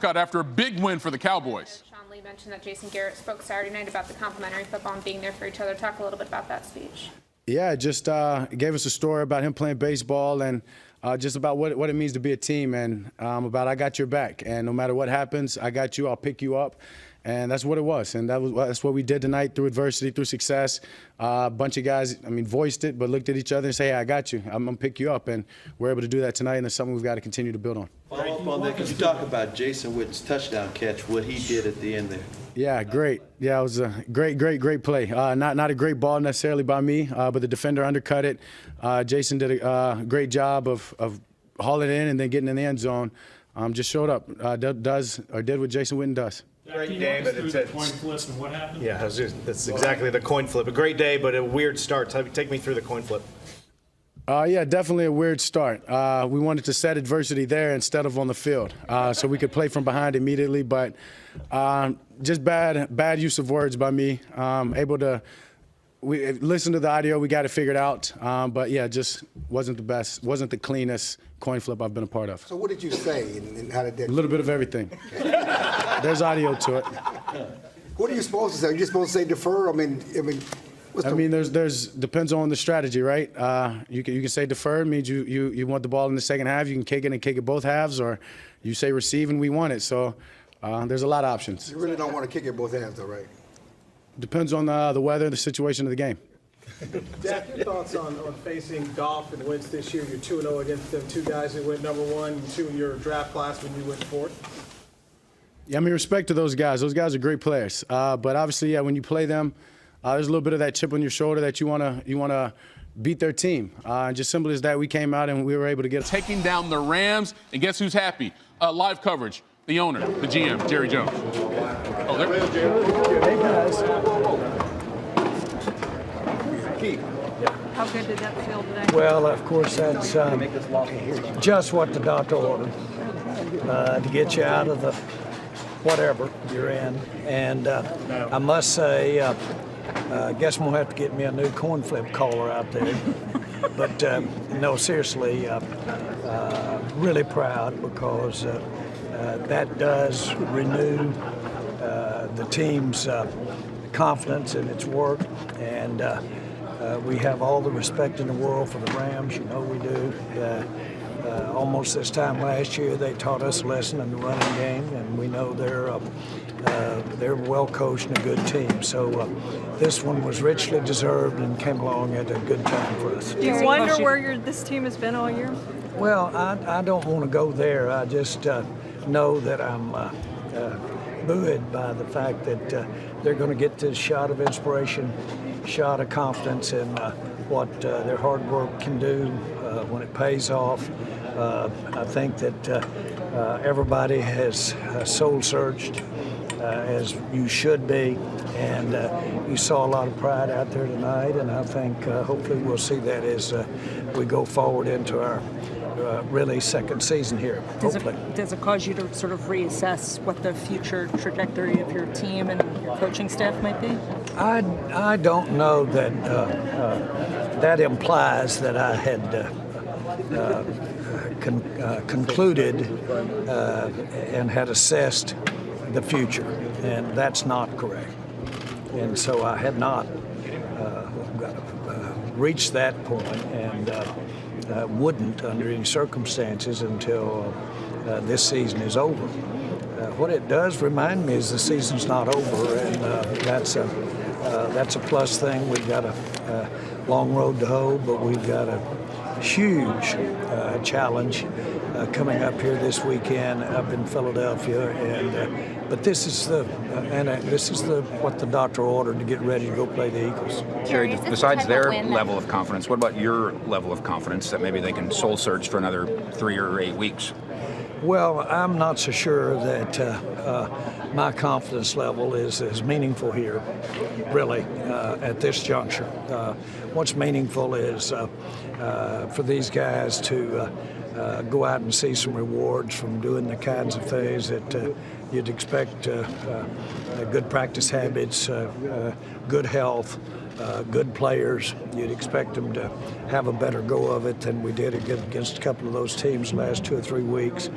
Cut after a big win for the Cowboys. Sean Lee mentioned that Jason Garrett spoke Saturday night about the complimentary football and being there for each other. Talk a little bit about that speech. Yeah, just gave us a story about him playing baseball and just about what it means to be a team, and about I got your back, and no matter what happens, I got you, I'll pick you up. And that's what it was, and that's what we did tonight through adversity, through success. A bunch of guys, voiced it, but looked at each other and say, hey, I got you. I'm going to pick you up, and we're able to do that tonight, and it's something we've got to continue to build on. Follow up on that, could you talk about Jason Witten's touchdown catch, what he did at the end there? Yeah, great. Yeah, it was a great play. Not a great ball necessarily by me, but the defender undercut it. Jason did a great job of hauling it in and then getting in the end zone. Just showed up, did what Jason Witten does. Great day, but it's a coin flip and what happened? Yeah, that's exactly the coin flip. A great day, but a weird start. Take me through the coin flip. Yeah, definitely a weird start. We wanted to set adversity there instead of on the field, so we could play from behind immediately. But just bad use of words by me. We listened to the audio, we got it figured out. But yeah, just wasn't the best, wasn't the cleanest coin flip I've been a part of. So what did you say, and how did that? A little bit of everything. There's audio to it. What are you supposed to say? Are you supposed to say defer? There's depends on the strategy, right? You can say defer, means you want the ball in the second half. You can kick it and kick it both halves, or you say receive and we want it. So there's a lot of options. You really don't want to kick it both halves, though, right? Depends on the weather, the situation of the game. Dak, your thoughts on facing Goff and Wentz this year? You're 2-0 against them two guys who went number one, two in your draft class when you went fourth. Yeah, respect to those guys. Those guys are great players. But obviously, yeah, when you play them, there's a little bit of that chip on your shoulder that you wanna beat their team. Just simple as that, we came out and we were able to get Taking down the Rams, and guess who's happy? Live coverage. The owner, the GM, Jerry Jones. Oh, there we go. Hey, guys. How good did that feel today? Well, of course, that's just what the doctor ordered, to get you out of the whatever you're in. And I must say, I guess I'm going to have to get me a new coin flip caller out there. But no, seriously, really proud because that does renew the team's confidence in its work, and we have all the respect in the world for the Rams. You know we do. Almost this time last year, they taught us a lesson in the running game, and we know they're well coached and a good team. So this one was richly deserved and came along at a good time for us. Do you wonder where this team has been all year? Well, I don't want to go there. I just know that I'm buoyed by the fact that they're going to get this shot of inspiration, shot of confidence in what their hard work can do when it pays off. I think that everybody has soul searched, as you should be, and you saw a lot of pride out there tonight, and I think hopefully we'll see that as we go forward into our really second season here, hopefully. Does it cause you to sort of reassess what the future trajectory of your team and your coaching staff might be? I don't know that that implies that I had concluded and had assessed the future, and that's not correct. And so I had not reached that point, and wouldn't under any circumstances until this season is over. What it does remind me is the season's not over, and that's a plus thing. We've got a long road to hoe, but we've got a huge challenge coming up here this weekend up in Philadelphia, and but this is what the doctor ordered to get ready to go play the Eagles. Jerry, besides their level of confidence, what about your level of confidence that maybe they can soul search for another 3 or 8 weeks? Well, I'm not so sure that my confidence level is as meaningful here, really, at this juncture. What's meaningful is for these guys to go out and see some rewards from doing the kinds of things that you'd expect, good practice habits, good health, good players. You'd expect them to have a better go of it than we did against a couple of those teams the last 2 or 3 weeks.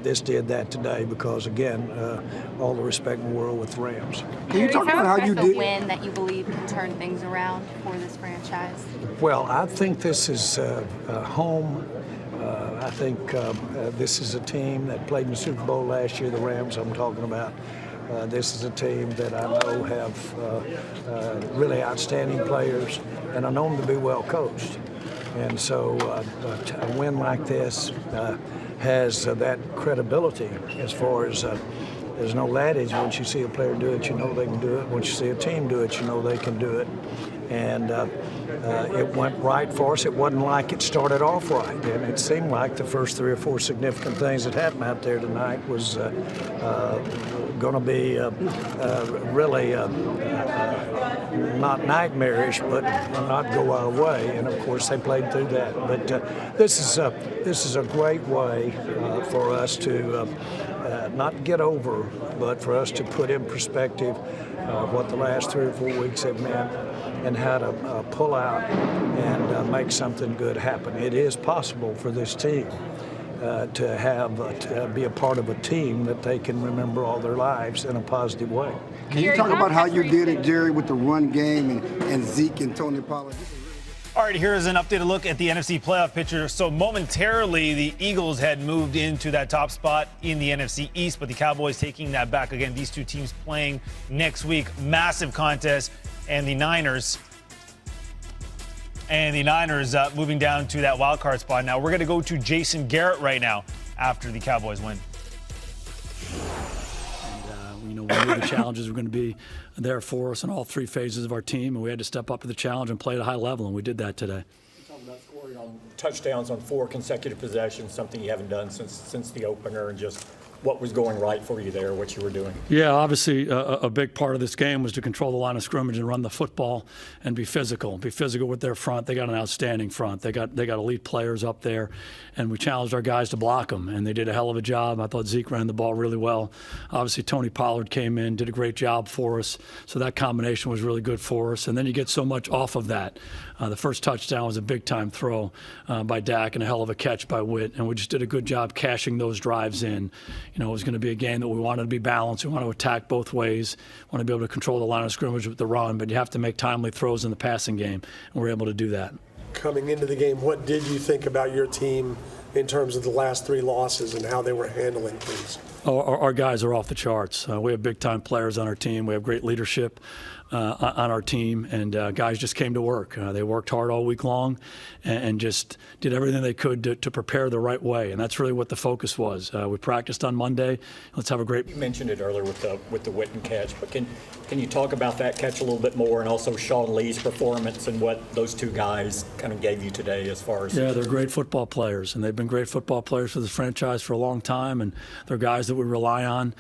This did that today because, again, all the respect in the world with the Rams. Can you talk about how you did? Win that you believe can turn things around for this franchise? Well, I think this is home. I think this is a team that played in the Super Bowl last year, the Rams I'm talking about. This is a team that I know have really outstanding players, and I know them to be well coached. And so a win like this has that credibility as far as there's no adage. Once you see a player do it, you know they can do it. Once you see a team do it, you know they can do it. And it went right for us. It wasn't like it started off right. And it seemed like the first 3 or 4 significant things that happened out there tonight was going to be really not nightmarish, but not go our way. And of course, they played through that. But this is a great way for us to not get over, but for us to put in perspective what the last 3 or 4 weeks have meant and how to pull out and make something good happen. It is possible for this team to be a part of a team that they can remember all their lives in a positive way. Can you talk about how you did it, Jerry, with the run game and Zeke and Tony Pollard? All right, here's an updated look at the NFC playoff picture. So momentarily, the Eagles had moved into that top spot in the NFC East, but the Cowboys taking that back. Again, these two teams playing next week. Massive contest. And the Niners moving down to that wild card spot. Now, we're going to go to Jason Garrett right now after the Cowboys win. We knew the challenges were going to be there for us in all 3 phases of our team, and we had to step up to the challenge and play at a high level, and we did that today. Talking about scoring on touchdowns on 4 consecutive possessions, something you haven't done since the opener, and just what was going right for you there, what you were doing? Yeah, obviously a big part of this game was to control the line of scrimmage and run the football and be physical with their front. They got an outstanding front. They got elite players up there, and we challenged our guys to block them, and they did a hell of a job. I thought Zeke ran the ball really well. Obviously, Tony Pollard came in, did a great job for us, so that combination was really good for us. And then you get so much off of that. The first touchdown was a big-time throw by Dak and a hell of a catch by Witt, and we just did a good job cashing those drives in. You know, it was going to be a game that we wanted to be balanced. We want to attack both ways. We want to be able to control the line of scrimmage with the run, but you have to make timely throws in the passing game, and we're able to do that. Coming into the game, what did you think about your team in terms of the last 3 losses and how they were handling things? Our guys are off the charts. We have big-time players on our team. We have great leadership on our team, and guys just came to work. They worked hard all week long and just did everything they could to prepare the right way, and that's really what the focus was. We practiced on Monday. Let's have a great. You mentioned it earlier with the Witten catch, but can you talk about that catch a little bit more, and also Sean Lee's performance and what those 2 guys kind of gave you today as far as? Yeah, they're great football players, and they've been great football players for this franchise for a long time, and they're guys that we rely on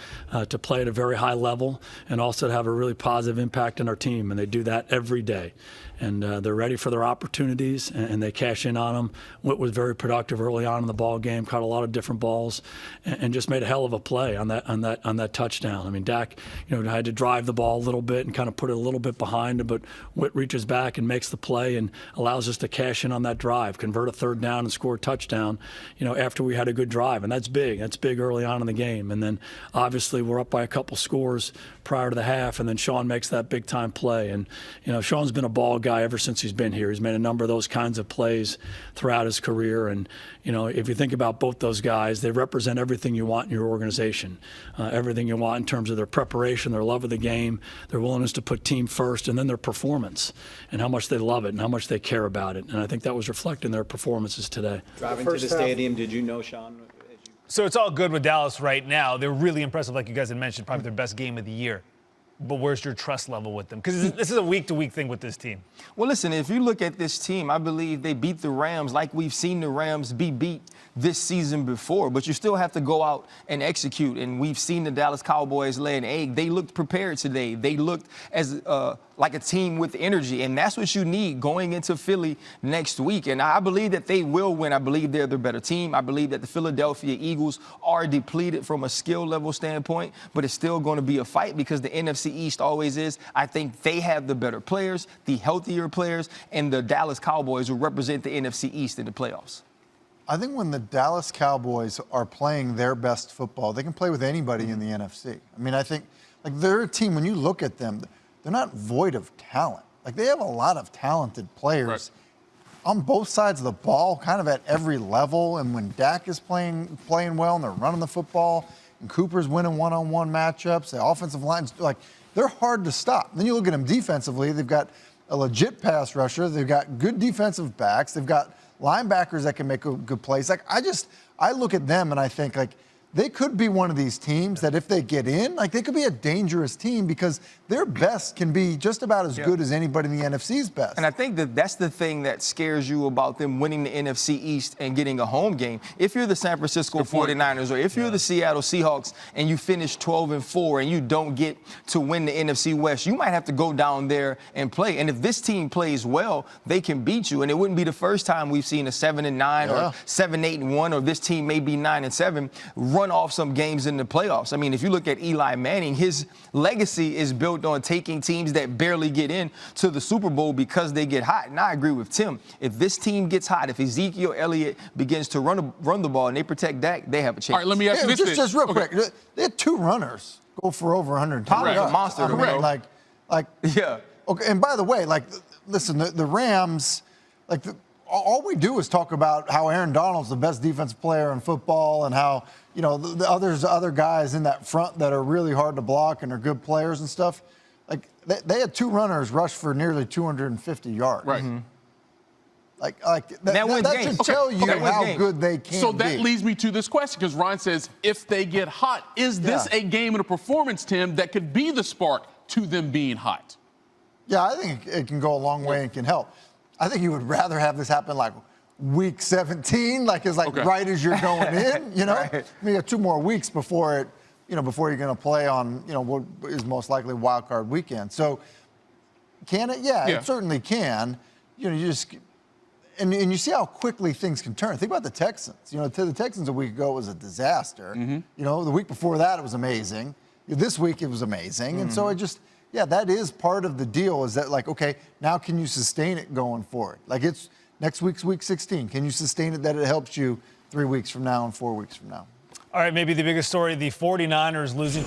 to play at a very high level and also to have a really positive impact in our team, and they do that every day. And they're ready for their opportunities, and they cash in on them. Witt was very productive early on in the ball game, caught a lot of different balls, and just made a hell of a play on that touchdown. I mean, Dak, had to drive the ball a little bit and kind of put it a little bit behind, but Witt reaches back and makes the play and allows us to cash in on that drive, convert a 3rd down and score a touchdown, after we had a good drive. And that's big. That's big early on in the game. And then obviously we're up by a couple scores prior to the half, and then Sean makes that big time play. And Sean's been a ball guy ever since he's been here. He's made a number of those kinds of plays throughout his career. And if you think about both those guys, they represent everything you want in your organization, everything you want in terms of their preparation, their love of the game, their willingness to put team first, and then their performance and how much they love it and how much they care about it. And I think that was reflected in their performances today. Driving to the stadium, did you know Sean? So it's all good with Dallas right now. They're really impressive, like you guys had mentioned, probably their best game of the year. But where's your trust level with them? Because this is a week-to-week thing with this team. Well, listen, if you look at this team, I believe they beat the Rams like we've seen the Rams be beat this season before. But you still have to go out and execute. And we've seen the Dallas Cowboys lay an egg. They looked prepared today. They looked as like a team with energy, and that's what you need going into Philly next week. And I believe that they will win. I believe they're the better team. I believe that the Philadelphia Eagles are depleted from a skill level standpoint, but it's still going to be a fight because the NFC East always is. I think they have the better players, the healthier players, and the Dallas Cowboys will represent the NFC East in the playoffs. I think when the Dallas Cowboys are playing their best football, they can play with anybody in the NFC. I mean, I think like they're a team, when you look at them, they're not void of talent. Like they have a lot of talented players on both sides of the ball, kind of at every level. And when Dak is playing well and they're running the football and Cooper's winning one-on-one matchups, the offensive line's like, they're hard to stop. Then you look at them defensively, they've got a legit pass rusher, they've got good defensive backs, they've got linebackers that can make good plays. Like I look at them and I think like they could be one of these teams that if they get in, like they could be a dangerous team because their best can be just about as good as anybody in the NFC's best. And I think that that's the thing that scares you about them winning the NFC East and getting a home game. If you're the San Francisco 49ers or if you're the Seattle Seahawks and you finish 12-4 and you don't get to win the NFC West, you might have to go down there and play. And if this team plays well, they can beat you. And it wouldn't be the first time we've seen a 7-9 or 7-8-1 or this team may be 9-7 run off some games in the playoffs. I mean, if you look at Eli Manning, his legacy is built on taking teams that barely get in to the Super Bowl because they get hot. And I agree with Tim. If this team gets hot, if Ezekiel Elliott begins to run the ball and they protect Dak, they have a chance. All right, let me ask you this. Just real quick. They had 2 runners go for over 100 yards. Pollard's a monster. I mean, like, yeah. Okay, and by the way, like, listen, the Rams, like, all we do is talk about how Aaron Donald's the best defensive player in football and how, you know, the other guys in that front that are really hard to block and are good players and stuff. Like, they had 2 runners rush for nearly 250 yards. Right. Mm-hmm. Like that should tell you how good they can be. So that leads me to this question, because Ryan says, if they get hot, is this a game and a performance, Tim, that could be the spark to them being hot? Yeah, I think it can go a long way and can help. I think you would rather have this happen like week 17, right as you're going in, you know? I mean, you have 2 more weeks before it, you know, before you're going to play on, you know, what is most likely wild card weekend. So can it? Yeah, it certainly can. You know, you just, and you see how quickly things can turn. Think about the Texans. You know, to the Texans a week ago was a disaster. You know, the week before that it was amazing. This week it was amazing. And so it just, that is part of the deal, is that like, okay, now can you sustain it going forward? Like it's next week's week 16. Can you sustain it that it helps you 3 weeks from now and 4 weeks from now? All right, maybe the biggest story, the 49ers losing